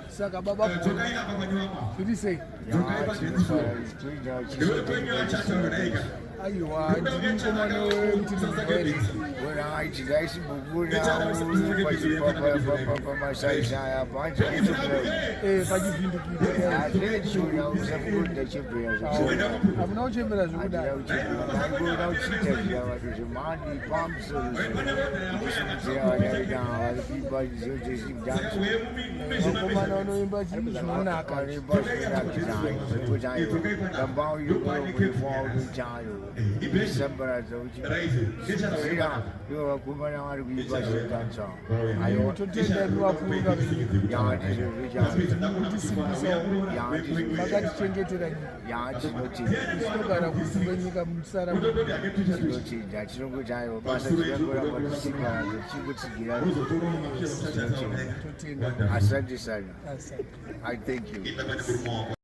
Saka baba, what did you say? You are doing some December as you are Kumana I want to tell them you are I thank you.